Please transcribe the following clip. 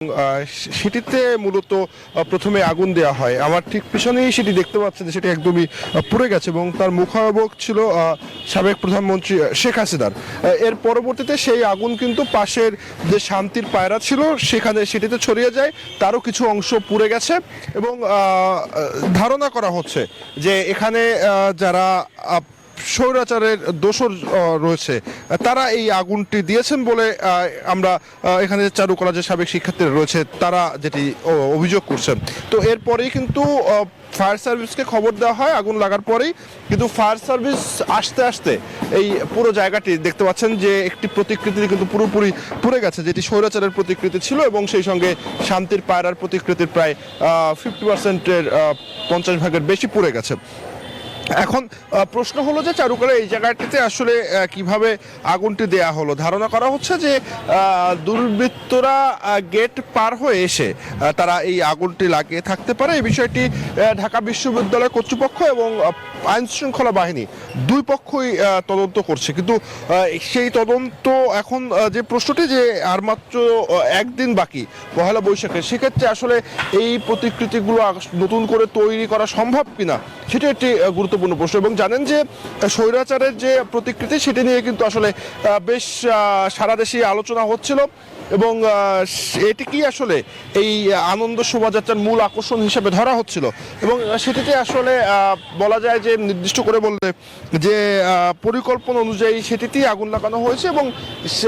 সেটিতে মূলত প্রথমে আগুন দেওয়া হয়। আমার ঠিক পিছনেই সেটি দেখতে পাচ্ছেন যে সেটি একদমই পুড়ে গেছে এবং তার মুখাবক ছিল সাবেক প্রধানমন্ত্রী শেখ হাসিনার। এর পরবর্তীতে সেই আগুন কিন্তু পাশের যে শান্তির পায়রা ছিল সেখানে সেটিতে ছড়িয়ে যায়, তারও কিছু অংশ পুড়ে গেছে এবং ধারণা করা হচ্ছে যে এখানে যারা স্বৈরাচারের দোসর রয়েছে তারা এই আগুনটি দিয়েছেন বলে আমরা এখানে চারুকলা যে সাবেক শিক্ষার্থীরা রয়েছে তারা যেটি অভিযোগ করছেন। তো এরপরেই কিন্তু ফায়ার সার্ভিসকে খবর দেওয়া হয় আগুন লাগার পরেই, কিন্তু ফায়ার সার্ভিস আসতে আসতে এই পুরো জায়গাটি দেখতে পাচ্ছেন যে একটি প্রতিকৃতি কিন্তু পুরোপুরি পুড়ে গেছে, যেটি স্বৈরাচারের প্রতিকৃতি ছিল এবং সেই সঙ্গে শান্তির পায়রার প্রতিকৃতির প্রায় 50%-এর 50 ভাগের বেশি পুড়ে গেছে। এখন প্রশ্ন হলো যে চারুকলা এই জায়গাটিতে আসলে কিভাবে আগুনটি দেয়া হলো। ধারণা করা হচ্ছে যে দুর্বৃত্তরা গেট পার হয়ে এসে তারা এই আগুনটি লাগিয়ে থাকতে পারে। এই বিষয়টি ঢাকা বিশ্ববিদ্যালয় কর্তৃপক্ষ এবং আইন শৃঙ্খলা বাহিনী দুই পক্ষই তদন্ত করছে, কিন্তু সেই তদন্ত এখন যে প্রশ্নটি যে আর মাত্র একদিন বাকি পহেলা বৈশাখে, সেক্ষেত্রে আসলে এই প্রতিকৃতিগুলো নতুন করে তৈরি করা সম্ভব কিনা সেটি একটি গুরুত্বপূর্ণ প্রশ্ন। এবং জানেন যে স্বৈরাচারের যে প্রতিকৃতি সেটি নিয়ে কিন্তু আসলে বেশ সারা দেশে আলোচনা হচ্ছিল এবং এটি কি আসলে এই আনন্দ শোভাযাত্রার মূল আকর্ষণ হিসেবে ধরা হচ্ছিল এবং সেটিতে আসলে বলা যায় যে নির্দিষ্ট করে বললে যে পরিকল্পনা অনুযায়ী সেটিতেই আগুন লাগানো হয়েছে এবং